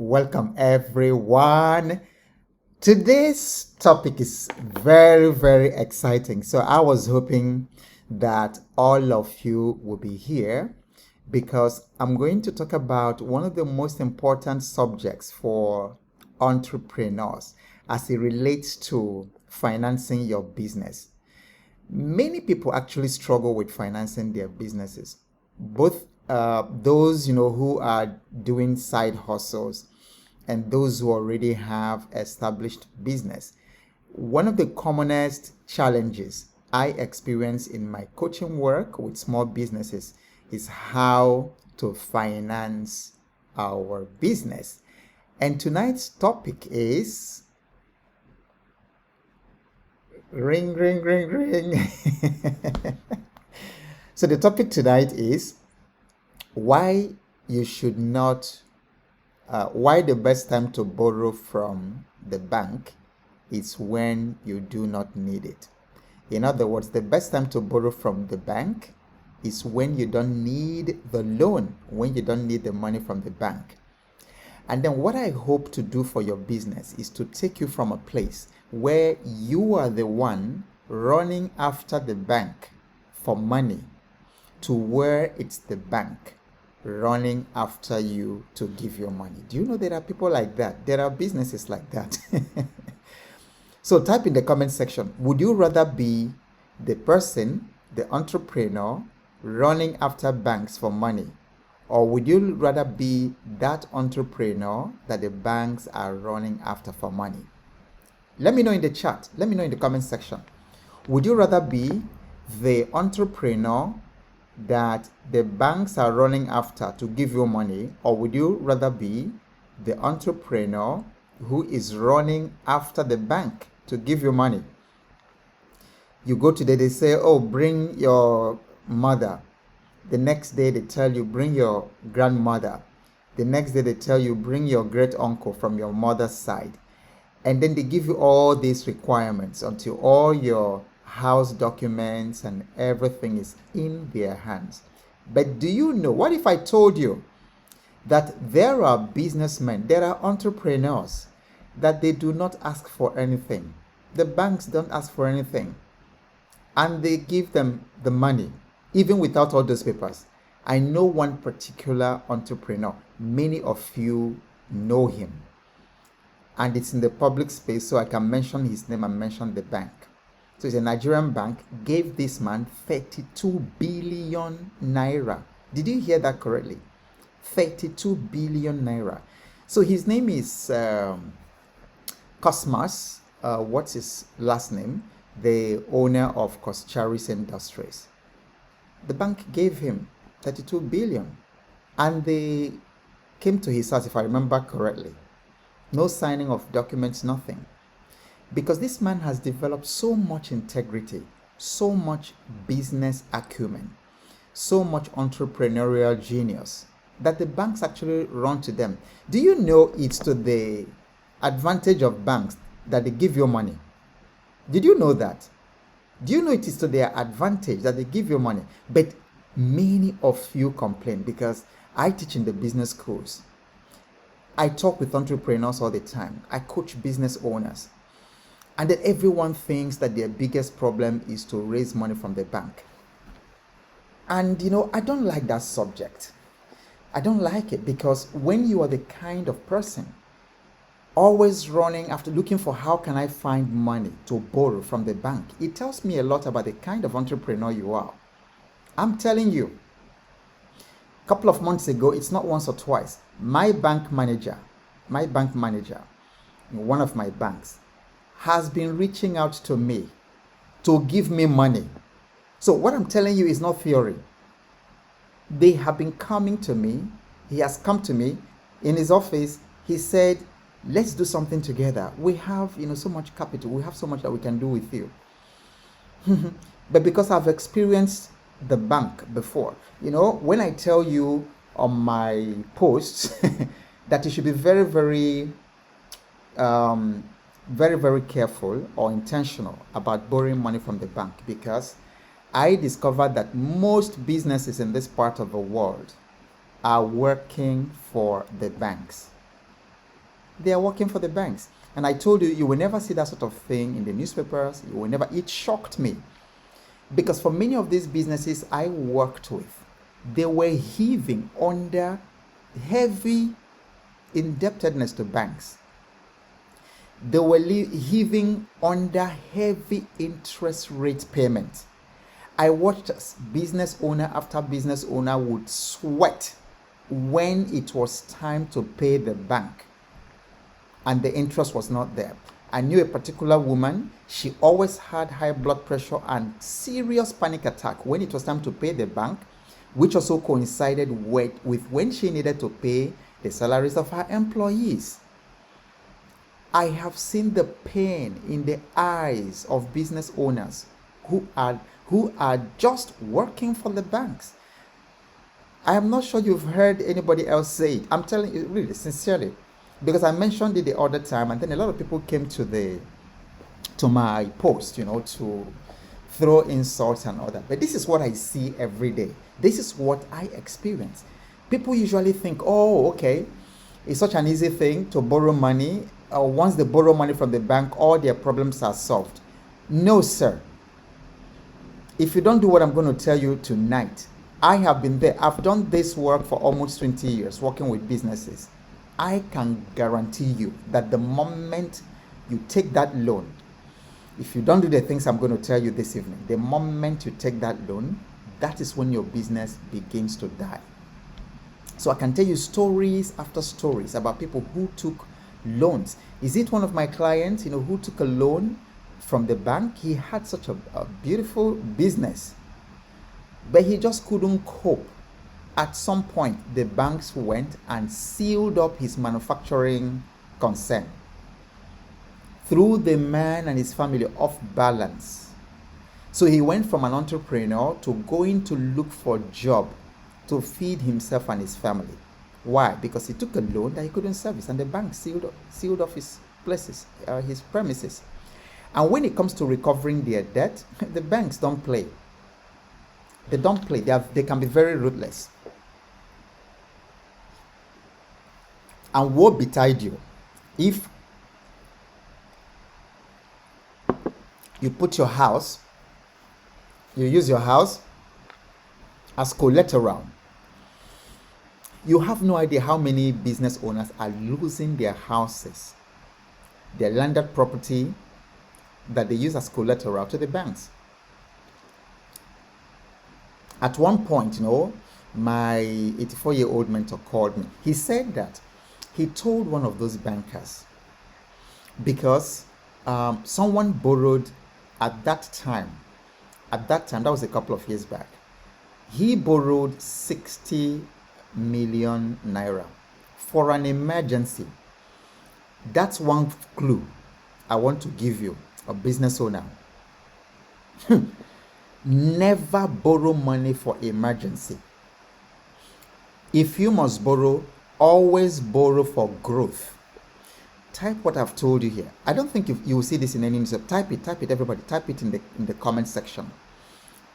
Welcome, everyone. Today's topic is very exciting. So, I was hoping that all of you will be here because I'm going to talk about one of the most important subjects for entrepreneurs as it relates to financing your business. Many people actually struggle with financing their businesses, both those who are doing side hustles and those who already have established business. One of the commonest challenges I experience in my coaching work with small businesses is how to finance our business. And tonight's topic is ring. So the topic tonight is why you should not, why the best time to borrow from the bank is when you do not need it. In other words, the best time to borrow from the bank is when you don't need the loan, when you don't need the money from the bank. And then what I hope to do for your business is to take you from a place where you are the one running after the bank for money to where it's the bank running after you to give your money. Do you know there are people like that? There are businesses like that. So type in the comment section, would you rather be the person, the entrepreneur, running after banks for money? Or would you rather be that entrepreneur that the banks are running after for money? Let me know in the chat. Let me know in the comment section. Would you rather be the entrepreneur that the banks are running after to give you money? Or would you rather be the entrepreneur who is running after the bank to give you money? You go today, they say, oh, bring your mother. The next day they tell you, bring your grandmother. The next day they tell you, bring your great uncle from your mother's side. And then they give you all these requirements until all your house documents and everything is in their hands. But do you know, what if I told you that there are businessmen, there are entrepreneurs that they do not ask for anything? The banks don't ask for anything. And they give them the money, even without all those papers. I know one particular entrepreneur. Many of you know him. And it's in the public space, so I can mention his name and mention the bank. So it's a Nigerian bank, gave this man 32 billion naira. Did you hear that correctly? 32 billion naira. So his name is Cosmas. What's his last name? The owner of Coscharis Industries. The bank gave him 32 billion. And they came to his house, if I remember correctly. No signing of documents, nothing. Because this man has developed so much integrity, so much business acumen, so much entrepreneurial genius that the banks actually run to them. Do you know it's to the advantage of banks that they give you money? Did you know that? Do you know it is to their advantage that they give you money? But many of you complain because I teach in the business schools. I talk with entrepreneurs all the time. I coach business owners. And then everyone thinks that their biggest problem is to raise money from the bank. And I don't like that subject. I don't like it because when you are the kind of person always running after looking for how can I find money to borrow from the bank, it tells me a lot about the kind of entrepreneur you are. I'm telling you, a couple of months ago, it's not once or twice, my bank manager, in one of my banks, has been reaching out to me to give me money. So what I'm telling you is not theory. They have been coming to me. He has come to me in his office. He said, let's do something together. We have, so much capital. We have so much that we can do with you. But because I've experienced the bank before, when I tell you on my posts that you should be very careful or intentional about borrowing money from the bank, because I discovered that most businesses in this part of the world are working for the banks. They are working for the banks. And I told you, you will never see that sort of thing in the newspapers. You will never. It shocked me because for many of these businesses I worked with, they were heaving under heavy indebtedness to banks. They were heaving under heavy interest rate payment. I watched business owner after business owner would sweat when it was time to pay the bank and the interest was not there. I knew a particular woman, she always had high blood pressure and serious panic attack when it was time to pay the bank, which also coincided with when she needed to pay the salaries of her employees. I have seen the pain in the eyes of business owners who are just working for the banks. I am not sure you've heard anybody else say it. I'm telling you really sincerely, because I mentioned it the other time, and then a lot of people came to my post, to throw insults and all that. But this is what I see every day. This is what I experience. People usually think, oh, okay, it's such an easy thing to borrow money. Once they borrow money from the bank, all their problems are solved. No, sir. If you don't do what I'm going to tell you tonight, I have been there. I've done this work for almost 20 years, working with businesses. I can guarantee you that the moment you take that loan, if you don't do the things I'm going to tell you this evening, the moment you take that loan, that is when your business begins to die. So I can tell you stories after stories about people who took loans. Is it one of my clients, who took a loan from the bank? He had such a beautiful business, but he just couldn't cope. At some point, the banks went and sealed up his manufacturing concern, threw the man and his family off balance. So he went from an entrepreneur to going to look for a job to feed himself and his family. Why? Because he took a loan that he couldn't service, and the bank sealed off his premises. And when it comes to recovering their debt, the banks don't play. They don't play. They can be very ruthless. And woe betide you if you use your house as collateral. You have no idea how many business owners are losing their houses, their landed property that they use as collateral to the banks. At one point, my 84-year-old mentor called me. He said that he told one of those bankers, because someone borrowed at that time, that was a couple of years back, he borrowed 60 million naira for an emergency. That's one clue I want to give you, a business owner. Never borrow money for emergency. If you must borrow, always borrow for growth. Type what I've told you here. I don't think you will see this in any news. Type it, everybody. Type it in the comment section.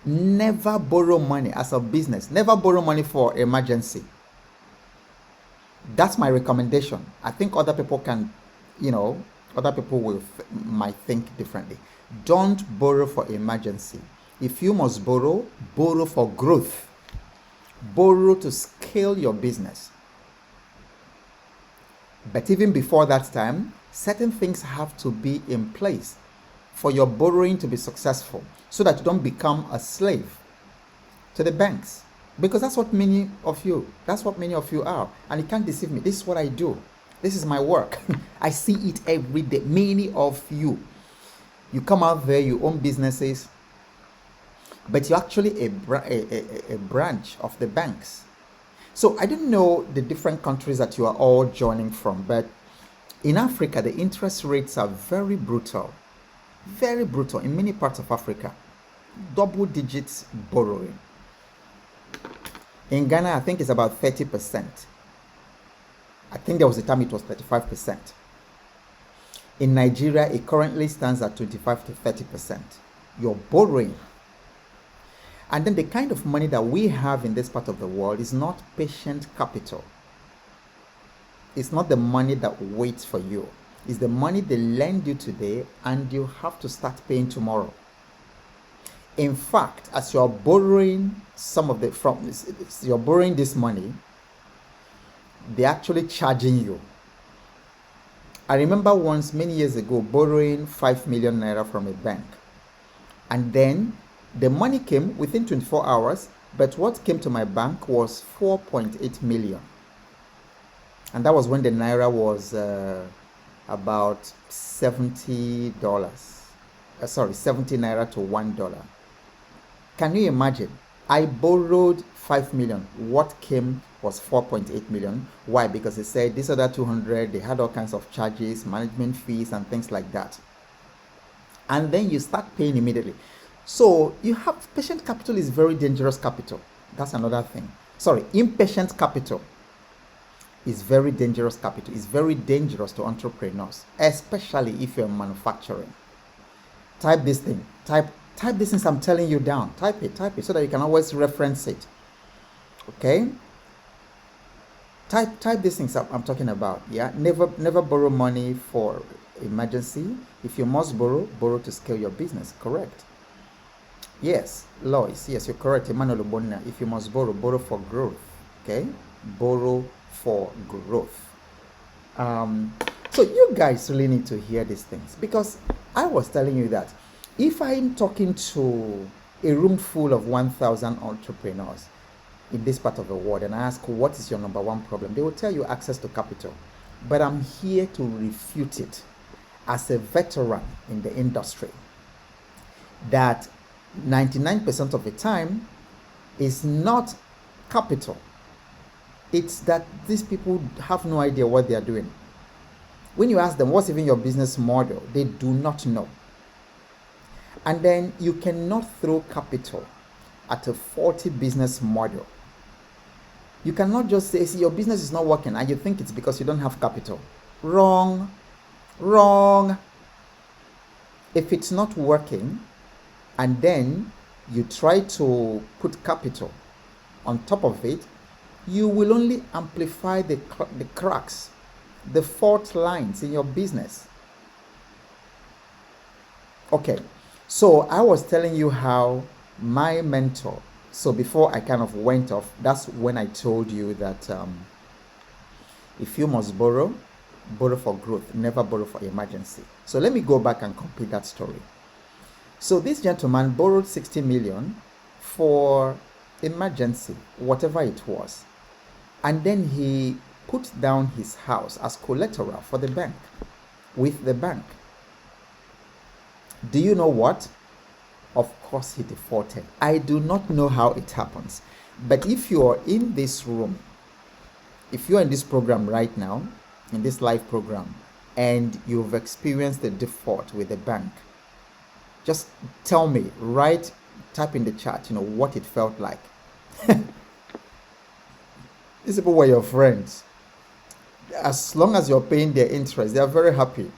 Never borrow money as a business. Never borrow money for emergency. That's my recommendation. I think other people can, other people might think differently. Don't borrow for emergency. If you must borrow, borrow for growth. Borrow to scale your business. But even before that time, certain things have to be in place for your borrowing to be successful, so that you don't become a slave to the banks. Because that's what many of you are. And you can't deceive me. This is what I do. This is my work. I see it every day. Many of you come out there, you own businesses, but you're actually a branch of the banks. So I don't know the different countries that you are all joining from, but in Africa, the interest rates are very brutal in many parts of Africa. Double digits borrowing. In Ghana, I think it's about 30%. I think there was a time it was 35%. In Nigeria, it currently stands at 25 to 30%. You're borrowing. And then the kind of money that we have in this part of the world is not patient capital. It's not the money that waits for you. It's the money they lend you today and you have to start paying tomorrow. In fact, as you're borrowing some of the from you're borrowing this money, they're actually charging you. I remember once many years ago borrowing 5 million naira from a bank. And then the money came within 24 hours, but what came to my bank was 4.8 million. And that was when the naira was about $70. Sorry, 70 naira to $1. Can you imagine? I borrowed 5 million. What came was 4.8 million. Why? Because they said this other 200, they had all kinds of charges, management fees, and things like that. And then you start paying immediately. So you have patient capital is very dangerous capital. That's another thing. Sorry, impatient capital is very dangerous capital. It's very dangerous to entrepreneurs, especially if you're manufacturing. Type this thing. Type this thing I'm telling you down. Type it so that you can always reference it. Okay? Type these things I'm talking about. Yeah. Never borrow money for emergency. If you must borrow to scale your business. Correct. Yes, Lois. Yes, you're correct. Emmanuel Obonna. If you must borrow for growth. Okay? Borrow for growth. So you guys really need to hear these things, because I was telling you that if I'm talking to a room full of 1,000 entrepreneurs in this part of the world and I ask what is your number one problem, they will tell you access to capital. But I'm here to refute it as a veteran in the industry that 99% of the time is not capital. It's that these people have no idea what they are doing. When you ask them what's even your business model, they do not know. And then you cannot throw capital at a faulty business model. You cannot just say, see, your business is not working and you think it's because you don't have capital. Wrong. If it's not working and then you try to put capital on top of it, you will only amplify the cracks, the fault lines in your business. Okay, so I was telling you how my mentor, so before I kind of went off, that's when I told you that if you must borrow for growth, never borrow for emergency. So let me go back and complete that story. So this gentleman borrowed 60 million for emergency, whatever it was. And then he put down his house as collateral for the bank, with the bank. Do you know what? Of course he defaulted. I do not know how it happens. But if you are in this room, if you are in this program right now, in this live program, and you've experienced the default with the bank, just tell me, type in the chat, what it felt like. These people were your friends. As long as you're paying their interest, they are very happy.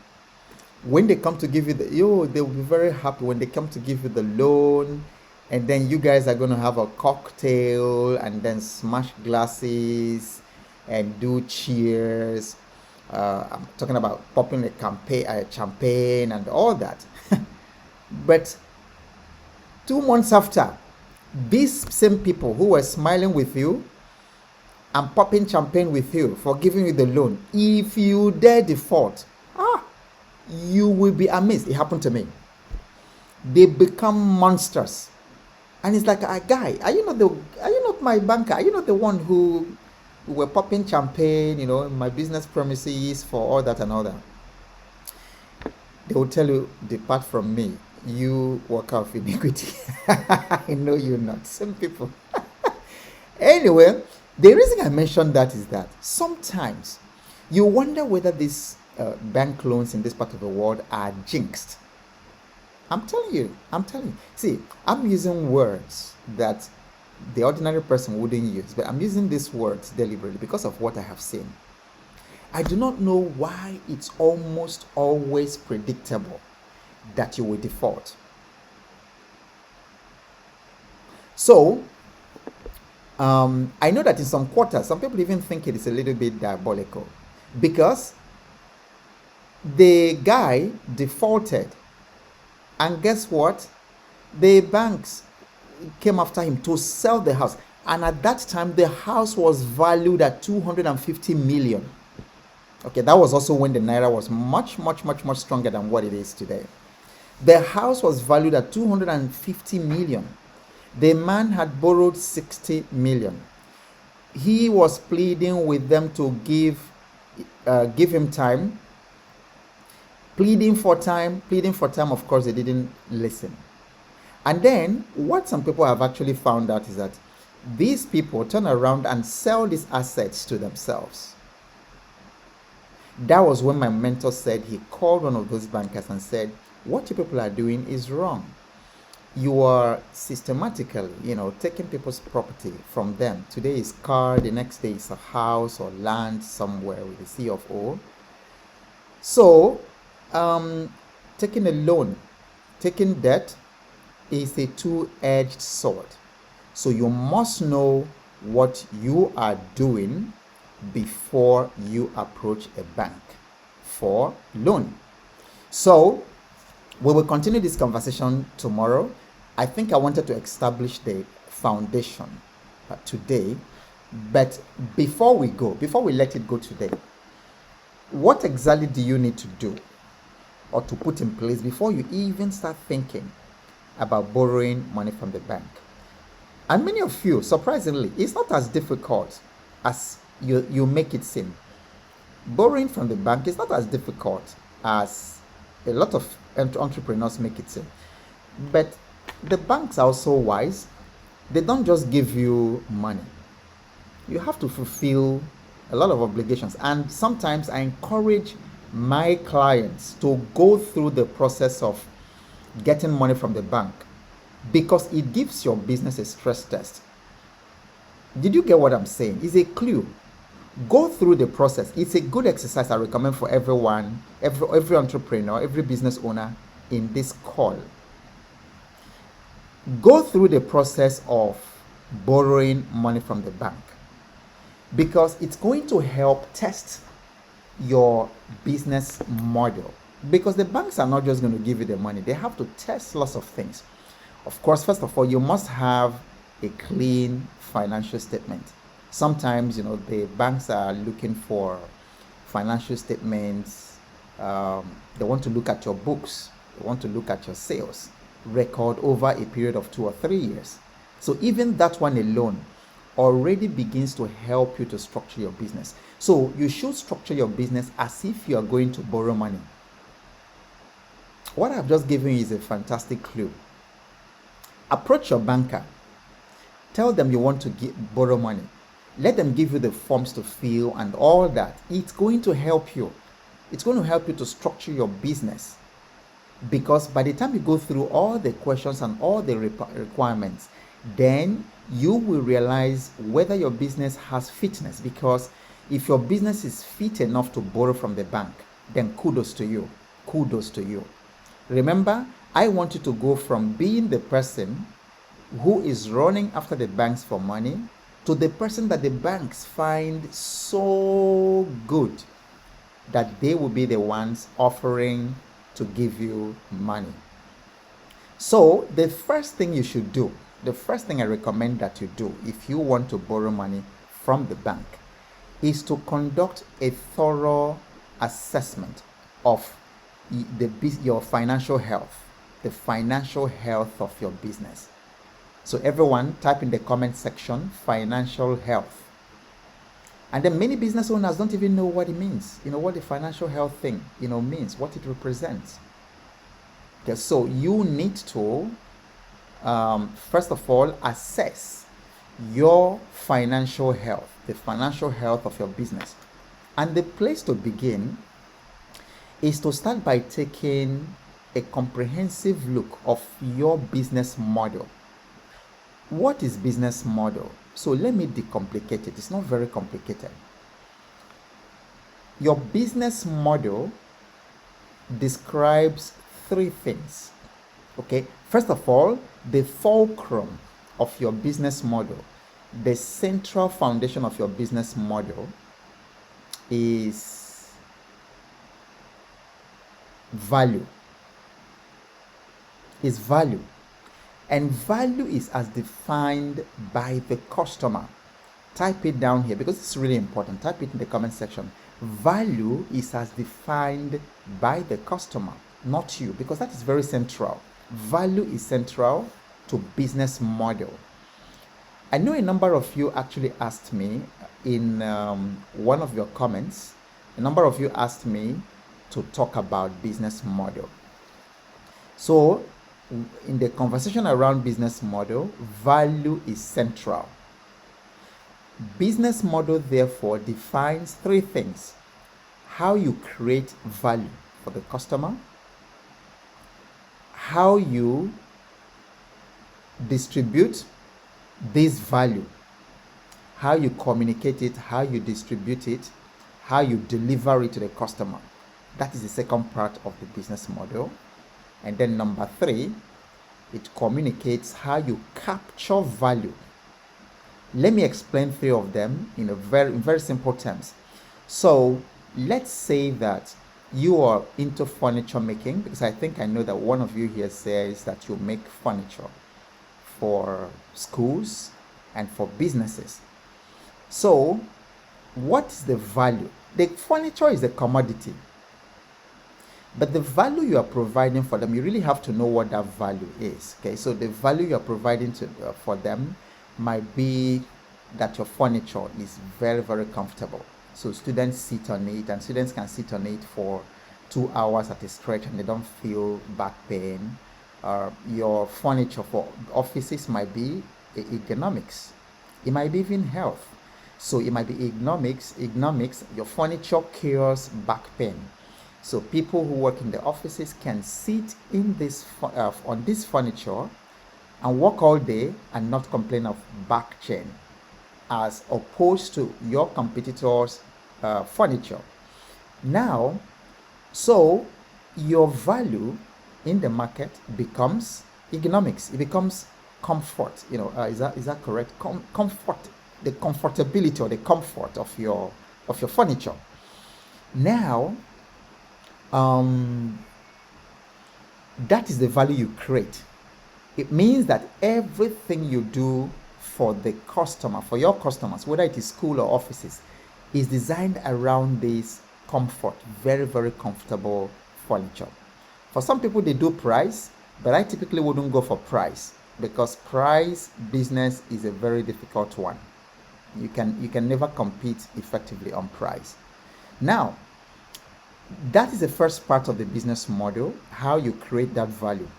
When they come to give you they'll be very happy when they come to give you the loan, and then you guys are going to have a cocktail and then smash glasses and do cheers. I'm talking about popping a champagne and all that. But 2 months after, these same people who were smiling with you and popping champagne with you for giving you the loan, if you dare default, you will be amazed. It happened to me. They become monsters. And it's like, guy, are you not my banker? Are you not the one who were popping champagne, in my business premises for all that and all that? They will tell you, depart from me, you worker of iniquity. I know you're not. Some people. Anyway, the reason I mentioned that is that sometimes you wonder whether these bank loans in this part of the world are jinxed. I'm telling you. See, I'm using words that the ordinary person wouldn't use, but I'm using these words deliberately because of what I have seen. I do not know why it's almost always predictable that you will default. So, I know that in some quarters, some people even think it is a little bit diabolical. because the guy defaulted. And guess what? The banks came after him to sell the house. And at that time, the house was valued at 250 million. Okay, that was also when the Naira was much, much, much, much stronger than what it is today. The house was valued at 250 million. The man had borrowed 60 million. He was pleading with them to give him time, pleading for time, pleading for time. Of course, they didn't listen. And then what some people have actually found out is that these people turn around and sell these assets to themselves. That was when my mentor said, he called one of those bankers and said, what you people are doing is wrong. You are systematically, taking people's property from them. Today is car, the next day is a house or land somewhere with a C of O. So, taking a loan, taking debt is a two-edged sword. So you must know what you are doing before you approach a bank for loan. So we will continue this conversation tomorrow. I think I wanted to establish the foundation today. But before we let it go today, what exactly do you need to do or to put in place before you even start thinking about borrowing money from the bank? And many of you, surprisingly, it's not as difficult as you make it seem. Borrowing from the bank is not as difficult as a lot of entrepreneurs make it seem. But the banks are also wise. They don't just give you money. You have to fulfill a lot of obligations. And sometimes I encourage my clients to go through the process of getting money from the bank because it gives your business a stress test. Did you get what I'm saying? It's a clue. Go through the process. It's a good exercise I recommend for everyone, every entrepreneur, every business owner in this call. Go through the process of borrowing money from the bank because it's going to help test your business model. Because the banks are not just going to give you the money, they have to test lots of things. Of course, first of all, you must have a clean financial statement. Sometimes, the banks are looking for financial statements. They want to look at your books. They want to look at your sales record over a period of 2 or 3 years. So even that one alone already begins to help you to structure your business. So you should structure your business as if you are going to borrow money. What I've just given you is a fantastic clue. Approach your banker. Tell them you want to borrow money. Let them give you the forms to fill and all that. It's going to help you. It's going to help you to structure your business. Because by the time you go through all the questions and all the requirements, then you will realize whether your business has fitness. Because if your business is fit enough to borrow from the bank, then kudos to you. Kudos to you. Remember, I want you to go from being the person who is running after the banks for money to the person that the banks find so good that they will be the ones offering to give you money. So the first thing you should do, the first thing I recommend that you do if you want to borrow money from the bank is to conduct a thorough assessment of your financial health, the financial health of your business. So everyone type in the comment section, financial health. And then many business owners don't even know what it means, what the financial health thing, means, what it represents. Okay, so you need to, first of all, assess your financial health, the financial health of your business. And the place to begin is to start by taking a comprehensive look of your business model. What is business model? So let me decomplicate it. It's not very complicated. Your business model describes 3 things. Okay, first of all, the fulcrum of your business model, the central foundation of your business model is value. Is value. And value is as defined by the customer. Type it down here because it's really important. Type it in the comment section. Value is as defined by the customer, not you, because that is very central. Value is central to business model. I know a number of you actually asked me in one of your comments, a number of you asked me to talk about business model. So in the conversation around business model, value is central. Business model therefore defines three things: how you create value for the customer, how you distribute this value, how you communicate it, how you distribute it, how you deliver it to the customer. That is the second part of the business model. And then number three, it communicates how you capture value. Let me explain three of them in very simple terms. So let's say that you are into furniture making, because I think I know that one of you here says that you make furniture for schools and for businesses. So what is the value? The furniture is a commodity, but the value you are providing for them, you really have to know what that value is. Okay, so the value you are providing for them might be that your furniture is very comfortable, so students sit on it, and students can sit on it for 2 hours at a stretch and they don't feel back pain. Your furniture for offices might be ergonomics, it might be even health. So it might be ergonomics. Your furniture cures back pain, so people who work in the offices can sit in this on this furniture and work all day and not complain of back pain, as opposed to your competitors' furniture. Now, so your value in the market becomes economics. It becomes comfort. Is that correct? Comfort, the comfortability or the comfort of your furniture. Now, that is the value you create. It means that everything you do for the customer, for your customers, whether it is school or offices, is designed around this comfort, very comfortable furniture. For some people, they do price, but I typically wouldn't go for price, because price business is a very difficult one. You can never compete effectively on price. Now, that is the first part of the business model, how you create that value.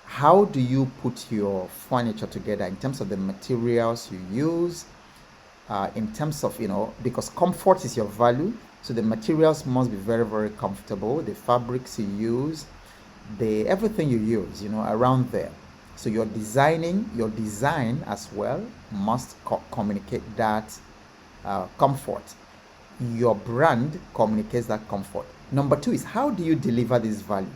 How do you put your furniture together in terms of the materials you use, in terms of, because comfort is your value, so the materials must be very comfortable, the fabrics you use, everything you use, around there. So your design as well must communicate that comfort. Your brand communicates that comfort. Number two is, how do you deliver this value?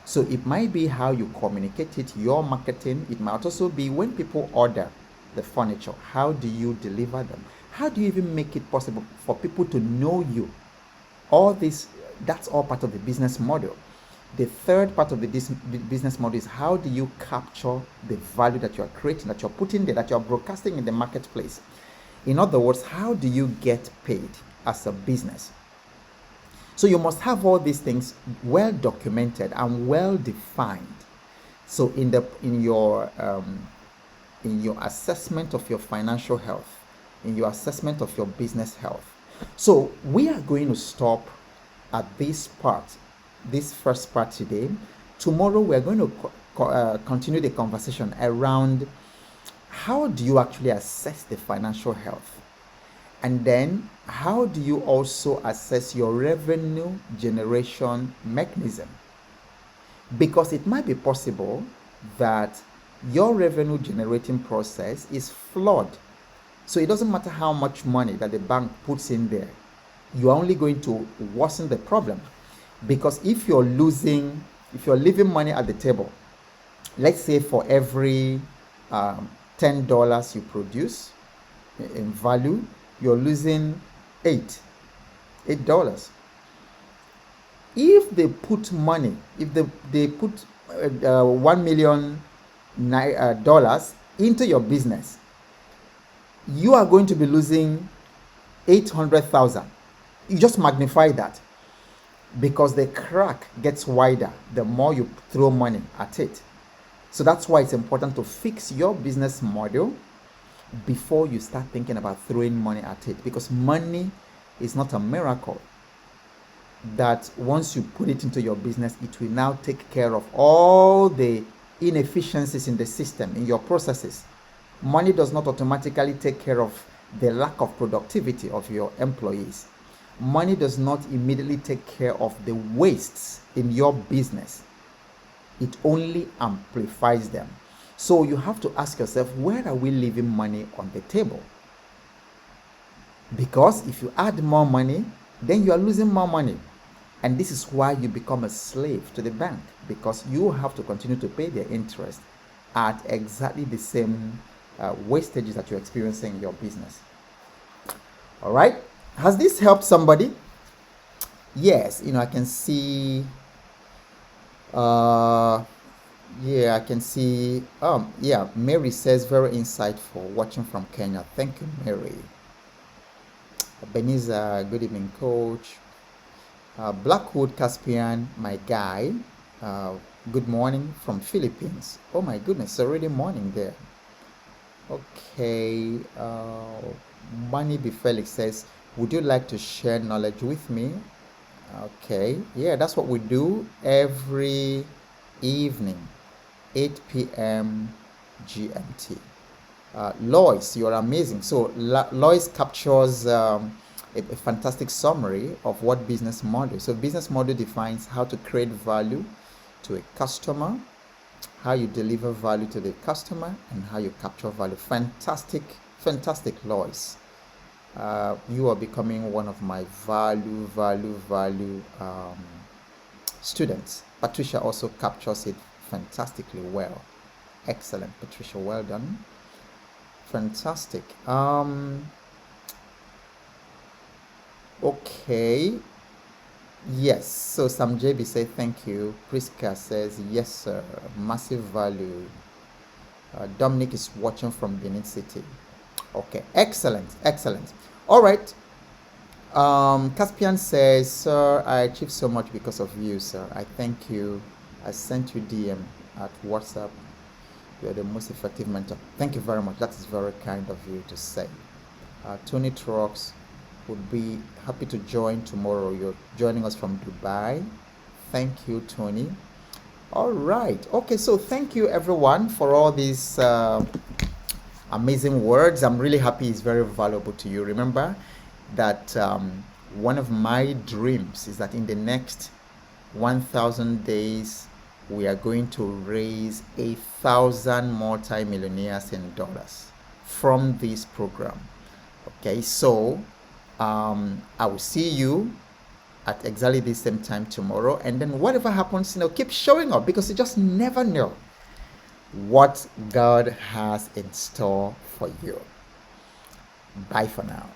So it might be how you communicate it, your marketing. It might also be when people order the furniture, how do you deliver them? How do you even make it possible for people to know you? All this, that's all part of the business model. The third part of the business model is, how do you capture the value that you are creating, that you're putting there, that you're broadcasting in the marketplace? In other words, how do you get paid as a business? So you must have all these things well documented and well defined. So in your assessment of your financial health, in your assessment of your business health. So we are going to stop at this first part today. Tomorrow we're going to continue the conversation around how do you actually assess the financial health. And then, how do you also assess your revenue generation mechanism? Because it might be possible that your revenue generating process is flawed. So it doesn't matter how much money that the bank puts in there, you are only going to worsen the problem. Because if you're leaving money at the table, let's say for every $10 you produce in value, you're losing $8. if they put money, if they put $1 million dollars into your business, you are going to be losing 800,000. You just magnify that, because the crack gets wider the more you throw money at it. So that's why it's important to fix your business model before you start thinking about throwing money at it, because money is not a miracle that once you put it into your business, it will now take care of all the inefficiencies in the system, in your processes. Money does not automatically take care of the lack of productivity of your employees. Money does not immediately take care of the wastes in your business. It only amplifies them. So you have to ask yourself, where are we leaving money on the table? Because if you add more money, then you are losing more money. And this is why you become a slave to the bank, because you have to continue to pay their interest at exactly the same wastages that you're experiencing in your business. All right. Has this helped somebody? Yes. I can see. Yeah, I can see. Yeah, Mary says very insightful. Watching from Kenya. Thank you, Mary. Beniza, good evening, coach. Blackwood Caspian, my guy. Good morning from Philippines. Oh my goodness, it's already morning there. Okay. Money Be Felix says, would you like to share knowledge with me? Okay. Yeah, that's what we do every evening, 8 p.m. GMT. Lois, you're amazing. So Lois captures a fantastic summary of what business model. So business model defines how to create value to a customer, how you deliver value to the customer, and how you capture value. Fantastic, fantastic, Lois. You are becoming one of my value students. Patricia also captures it fantastically well. Excellent, Patricia. Well done. Fantastic. Okay. Yes. So Sam JB say thank you. Priska says yes, sir. Massive value. Dominic is watching from Benin City. Okay. Excellent. Excellent. All right. Caspian says, sir, I achieved so much because of you, sir. I thank you. I sent you DM at WhatsApp. You're the most effective mentor. Thank you very much. That is very kind of you to say. Tony Trucks would be happy to join tomorrow. You're joining us from Dubai. Thank you, Tony. All right. Okay, so thank you, everyone, for all these amazing words. I'm really happy it's very valuable to you. Remember that one of my dreams is that in the next 1,000 days, we are going to raise 1,000 multi-millionaires in dollars from this program. Okay, so I will see you at exactly the same time tomorrow, and then whatever happens, keep showing up, because you just never know what God has in store for you. Bye for now.